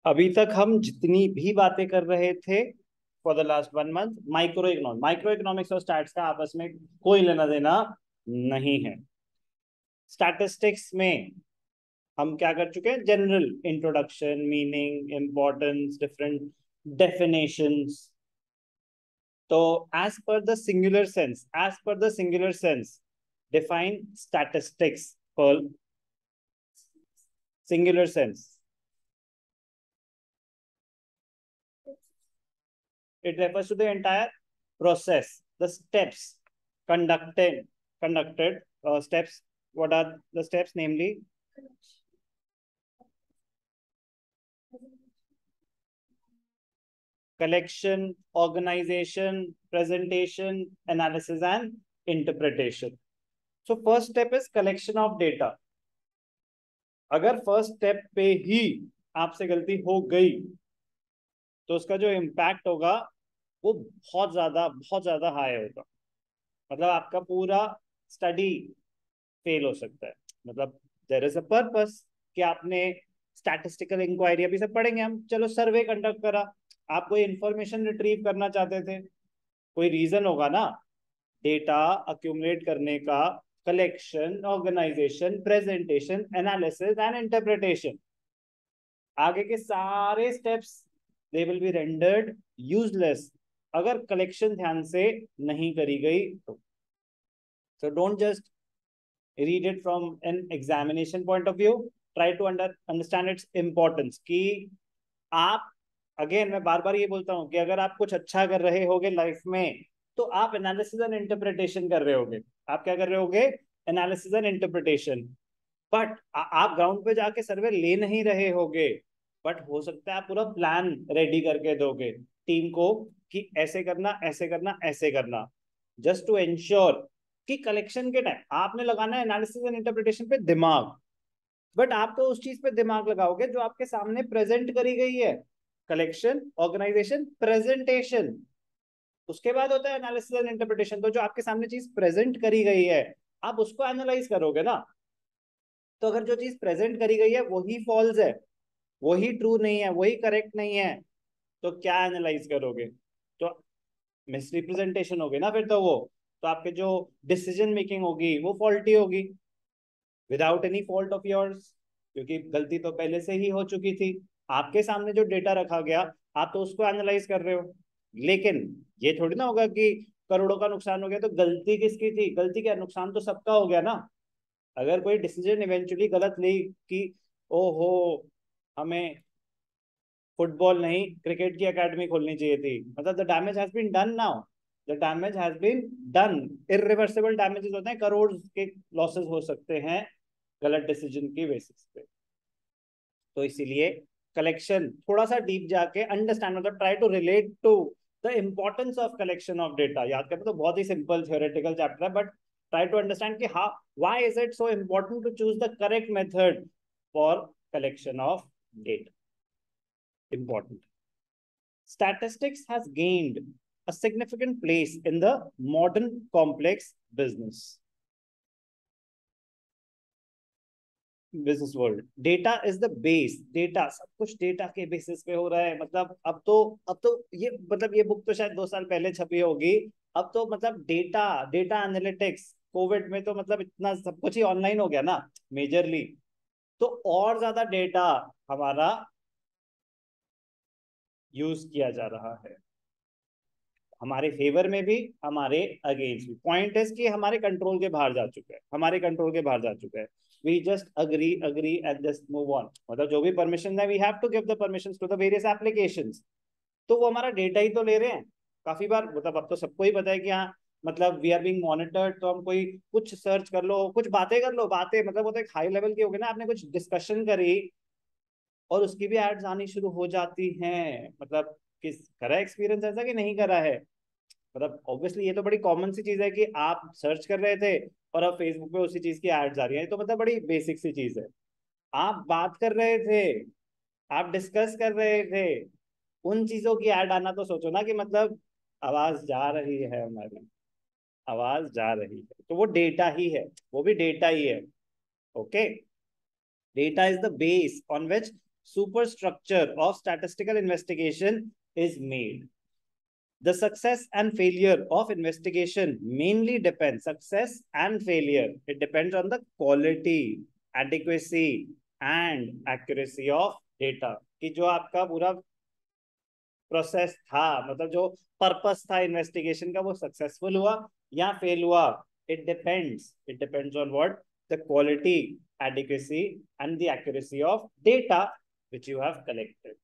अभी तक हम जितनी भी बातें कर रहे थे for the last 1 month, micro economics और स्टैट्स का आपस में कोई लेना देना नहीं है। स्टैटिस्टिक्स में हम क्या कर चुके हैं? General introduction, meaning, importance, different definitions. तो as per the singular sense define statistics for singular sense. It refers to the entire process, the steps conducted steps. What are the steps? Namely, collection, organization, presentation, analysis, and interpretation. So first step is collection of data. अगर first step पे ही आपसे गलती हो गई तो उसका जो impact होगा वो बहुत ज्यादा हाई होगा। मतलब आपका पूरा स्टडी फेल हो सकता है। मतलब देयर इज अ पर्पस कि आपने स्टैटिस्टिकल इंक्वायरी, अभी सब पढ़ेंगे हम, चलो सर्वे कंडक्ट करा, आप कोई इंफॉर्मेशन रिट्रीव करना चाहते थे, कोई रीजन होगा ना डेटा अक्यूमुलेट करने का। Collection, organisation, presentation, analysis and interpretation, आगे के सारे steps they will be rendered useless अगर कलेक्शन ध्यान से नहीं करी गई तो। So don't just read it from an examination point of view, try to understand its importance कि आप, अगेन मैं बार बार ये बोलता हूँ कि अगर आप कुछ अच्छा कर रहे होगे लाइफ में तो आप एनालिसिस एंड इंटरप्रिटेशन कर रहे होगे। आप क्या कर रहे होगे? Analysis and interpretation. बट आप ग्राउंड पे जाके सर्वे ले नहीं रहे होगे, बट हो सकता है आप पूरा प्लान रेडी करके दोगे टीम को कि ऐसे करना, ऐसे करना, ऐसे करना, जस्ट टू एंश्योर कि कलेक्शन के टाइम आपने लगाना है एनालिसिस एंड इंटरप्रिटेशन पे दिमाग। बट आप तो उस चीज पे दिमाग लगाओगे जो आपके सामने प्रेजेंट करी गई है। कलेक्शन, ऑर्गेनाइजेशन, प्रेजेंटेशन, उसके बाद होता है एनालिसिस एंड इंटरप्रिटेशन। तो जो आपके सामने चीज प्रेजेंट करी गई है आप उसको एनालाइज करोगे ना। तो अगर जो चीज प्रेजेंट करी गई है वही फॉल्स है, वही ट्रू नहीं है, वही करेक्ट नहीं है, तो क्या एनालाइज करोगे? तो मिसरिप्रेजेंटेशन होगी ना फिर तो वो। तो आपके जो डिसीजन मेकिंग होगी वो फॉल्टी होगी without any fault of yours, क्योंकि गलती तो पहले से ही हो चुकी थी। आपके सामने जो डेटा रखा गया आप तो उसको एनालाइज कर रहे हो। लेकिन ये थोड़ी ना होगा कि करोड़ों का नुकसान हो गया तो गलती किसकी थी? गलती क्या, नुकसान तो सबका हो गया ना। अगर कोई डिसीजन इवेंचुअली गलत ली कि ओहो हमें फुटबॉल नहीं क्रिकेट की एकेडमी खोलनी चाहिए थी, मतलब the damage has been done now, the damage has been done. Irreversible damages होते हैं, करोड़ के लॉसेस हो सकते हैं गलत डिसीजन की बेसिस पे। तो इसीलिए कलेक्शन थोड़ा सा डीप जाके अंडरस्टैंड, मतलब try to relate to the importance of collection of data. याद करते तो बहुत ही सिंपल थ्योरेटिकल चैप्टर है, बट ट्राई टू अंडरस्टैंड कि how, why is it so important to choose the correct method for collection of data. Important. Statistics has gained a significant place in the modern complex business world. Data is the base. Data, सब कुछ data के basis पे हो रहा है। मतलब अब तो ये, मतलब ये बुक तो शायद 2 साल पहले छपी होगी। अब तो मतलब डेटा, डेटा एनालिटिक्स, कोविड में तो मतलब इतना सब कुछ ही ऑनलाइन हो गया ना मेजरली। तो और ज्यादा डेटा हमारा यूज किया जा रहा है, हमारे फेवर में भी, हमारे अगेंस्ट भी। पॉइंट इज कि हमारे कंट्रोल के बाहर जा चुका है, हमारे कंट्रोल के बाहर जा चुका है। We just agree and just move on. मतलब जो भी परमिशन है we have to give the permission to the various applications. तो वो हमारा डेटा ही तो ले रहे हैं काफी बार। मतलब अब तो सबको ही पता है कि हाँ, मतलब वी आर बीइंग मॉनिटर्ड। तो हम कोई कुछ सर्च कर लो, कुछ बातें कर लो, बातें मतलब वो तो एक हाई लेवल की होगी ना, आपने कुछ डिस्कशन करी और उसकी भी एड्स आनी शुरू हो जाती हैं। मतलब किस करा एक्सपीरियंस ऐसा कि नहीं करा है? मतलब ऑब्वियसली ये तो बड़ी कॉमन सी चीज है कि आप सर्च कर रहे थे और अब फेसबुक पे उसी चीज की एड्स आ रही है। तो मतलब बड़ी बेसिक सी चीज है। आप बात कर रहे थे, आप डिस्कस कर रहे थे, उन चीजों की ऐड आना, तो सोचो ना कि मतलब आवाज जा रही है हमारी, आवाज जा रही है। तो वो डेटा ही है, वो भी डेटा ही है। Okay, data is the base on which superstructure of statistical investigation is made. The success and failure of investigation mainly depends, success and failure, it depends on the quality, adequacy and accuracy of data. कि जो आपका पूरा process था, मतलब जो purpose था investigation का, वो सक्सेसफुल हुआ या फेल हुआ. It depends on what, the quality, adequacy and the accuracy of data which you have collected.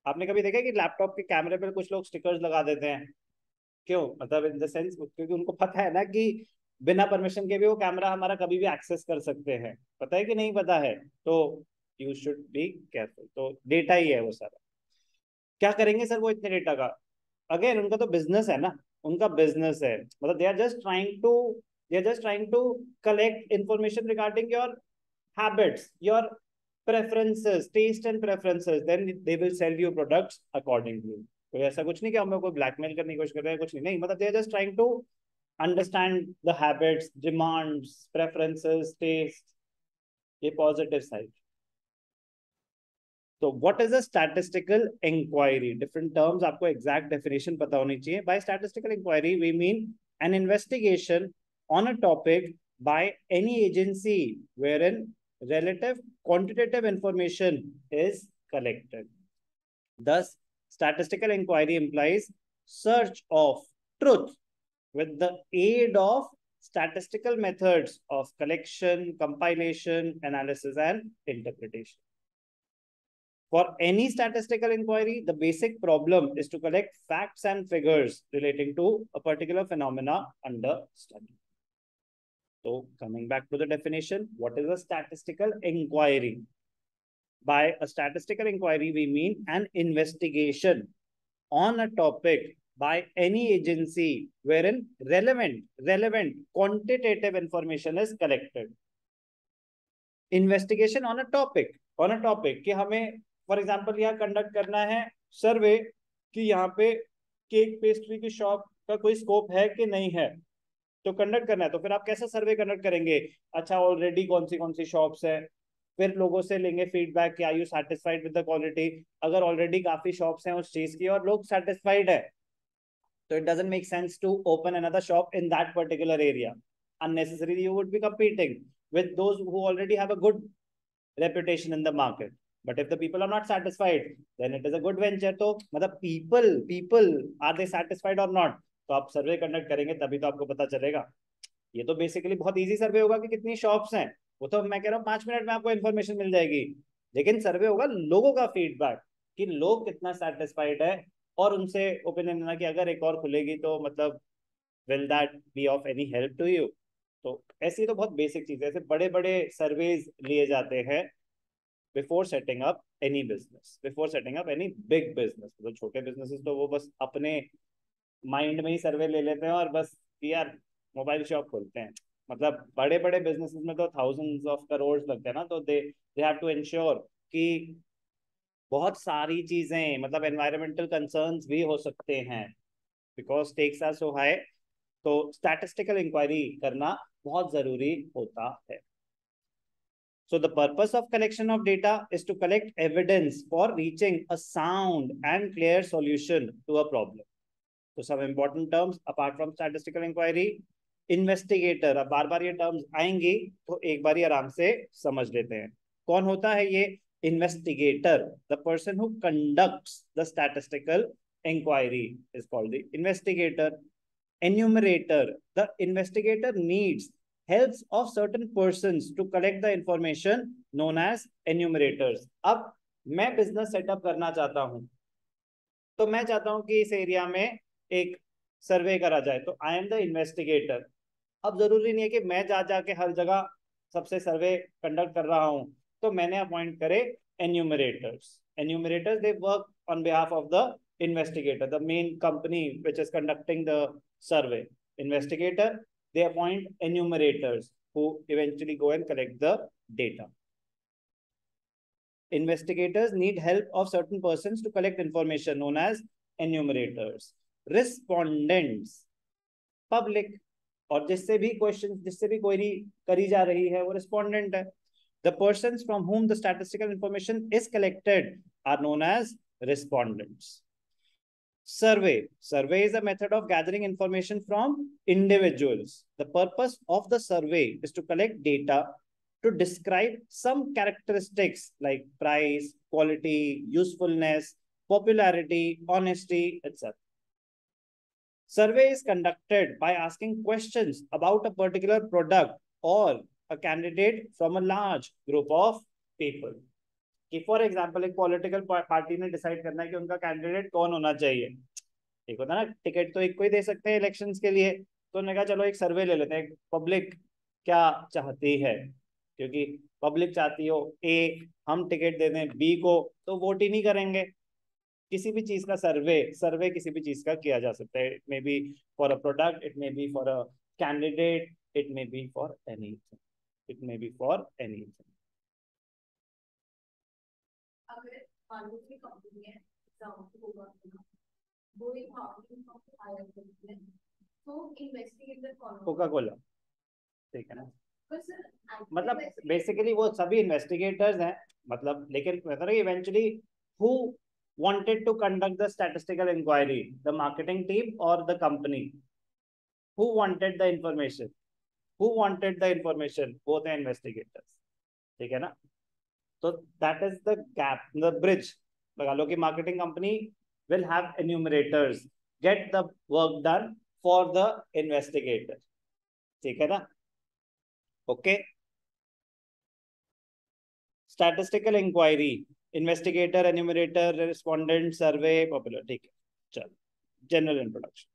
आपने कभी देखा कि लैपटॉप के कैमरे पर कुछ लोग स्टिकर्स लगा देते हैं? क्यों? मतलब इन द सेंस क्योंकि उनको पता है ना कि बिना परमिशन के भी वो कैमरा हमारा कभी भी एक्सेस कर सकते हैं. पता है कि नहीं पता है? तो यू शुड बी केयरफुल. तो डेटा ही है वो सारा. क्या करेंगे सर वो इतने डेटा का? अगेन उनका तो बिजनेस है ना, उनका बिजनेस है. मतलब they are just trying to collect information regarding your habits, your preferences, taste and preferences, then they will sell you products accordingly. तो ऐसा कुछ नहीं कि हमें कोई ब्लैकमेल करने की कोशिश कर रहे हैं, कुछ नहीं. मतलब they are just trying to understand the habits, demands, preferences, taste, ये पॉजिटिव साइड. तो what is a statistical inquiry? Different terms आपको एग्जैक्ट डेफिनेशन पता होनी चाहिए. By statistical inquiry we mean an investigation on a topic by any agency wherein relative quantitative information is collected. Thus, statistical inquiry implies search of truth with the aid of statistical methods of collection, compilation, analysis, and interpretation. For any statistical inquiry, the basic problem is to collect facts and figures relating to a particular phenomena under study. So, coming back to the definition, what is a statistical inquiry? By a statistical inquiry, we mean an investigation on a topic by any agency wherein relevant quantitative information is collected. Investigation on a topic कि हमें for example यहाँ conduct करना है सर्वे कि यहाँ पे cake pastry की shop का कोई स्कोप है कि नहीं है, तो कंडक्ट करना है. तो फिर आप कैसा सर्वे कंडक्ट करेंगे? अच्छा, ऑलरेडी कौन सी शॉप्स है, फिर लोगों से लेंगे फीडबैक कि are you satisfied with the quality. अगर ऑलरेडी काफी शॉप्स हैं उस चीज की और लोग सेटिस्फाइड है, तो it doesn't make sense to open another shop in that particular area. unnecessarily you would be competing with those who already have a good reputation in the market. But if the people are not satisfied, then it is a good venture. तो मतलब people are they satisfied or not? तो आप survey conduct करेंगे तभी तो आपको पता चलेगा. ये तो बेसिकली बहुत इजी सर्वे होगा कि कितनी शॉप्स हैं, वो तो मैं कह रहा हूँ 5 मिनट में आपको इन्फॉर्मेशन मिल जाएगी. लेकिन सर्वे होगा लोगों का फीडबैक कि लोग कितना सेटिस्फाइड है, और उनसे ओपिनियन लेना कि अगर एक और खुलेगी तो मतलब will that be of any help to you. तो ऐसी तो बहुत बेसिक चीज है. ऐसे बड़े बड़े सर्वेज लिए जाते हैं before setting up any business, before setting up any big business. तो छोटे बिजनेसेस तो वो बस अपने माइंड में ही सर्वे ले लेते हैं और बस यार मोबाइल शॉप खोलते हैं. मतलब बड़े बड़े बिजनेसेस में तो थाउजेंड्स ऑफ करोड़ लगते हैं ना. तो दे हैव टू इंश्योर कि बहुत सारी चीजें, मतलब एनवायरमेंटल कंसर्न्स भी हो सकते हैं because tax are so high. तो स्टैटिस्टिकल इंक्वायरी करना बहुत जरूरी होता है. So the purpose of collection of data is to collect evidence for reaching a sound and clear solution to a problem. So some important terms apart from statistical inquiry. Investigator, अब बार बार ये terms आएंगी तो एक बार ही आराम से समझ लेते हैं. कौन होता है ये investigator? The person who conducts the statistical inquiry is called the investigator. Enumerator, the investigator needs helps of certain persons to collect the information known as enumerators. अब मैं बिजनेस सेटअप करना चाहता हूं, तो मैं चाहता हूं कि इस एरिया में एक सर्वे करा जाए, तो आई एम द इन्वेस्टिगेटर. अब जरूरी नहीं है कि मैं जा जाके हर जगह सबसे सर्वे कंडक्ट कर रहा हूं, तो मैंने अपॉइंट करे enumerators. Enumerators they work on behalf of the investigator, the main company which is conducting the survey. Investigator, they appoint enumerators who eventually go and collect the data. Investigators need help of certain persons to collect information known as enumerators. Respondents, public, और जिससे भी question, जिससे भी query करी जा रही है वो रिस्पोंडेंट है. The persons from whom the statistical information is collected are known as respondents. Survey. Survey is a method of gathering information from individuals. The purpose of the survey is to collect data to describe some characteristics like price, quality, usefulness, popularity, honesty, etc. Survey is conducted by asking questions about a particular product or a candidate from a large group of people. कि for example एक political party ने decide करना है कि उनका candidate कौन होना चाहिए, एक होता है ना टिकट तो एक को ही दे सकते हैं इलेक्शंस के लिए, तो उन्होंने कहा चलो एक सर्वे ले लेते हैं पब्लिक क्या चाहती है, क्योंकि पब्लिक चाहती हो ए हम टिकट दे दें बी को तो वोट ही नहीं करेंगे। किसी भी चीज का सर्वे किसी भी चीज का किया जा सकता है, it may be for a product, it may be for a candidate, it may be for anything, it may be for anything. अगर मान लो कि कंपनी है वो एक मार्केटिंग कंपनी हायर करती है तो इन्वेस्टिगेटर कौन होगा? कोका कोला, ठीक है ना। पर सर मतलब बेसिकली वो सभी इन्वेस्टिगेटर्स हैं, मतलब लेकिन मतलब eventually who wanted to conduct the statistical inquiry, the marketing team or the company? Who wanted the information? Who wanted the information? Both the investigators, ठीक है ना। तो that is the gap, the bridge लगा लो कि marketing company will have enumerators get the work done for the investigator, ठीक है ना। okay, statistical inquiry, investigator, enumerator, respondent, survey, popular, ठीक है। चलो, general introduction.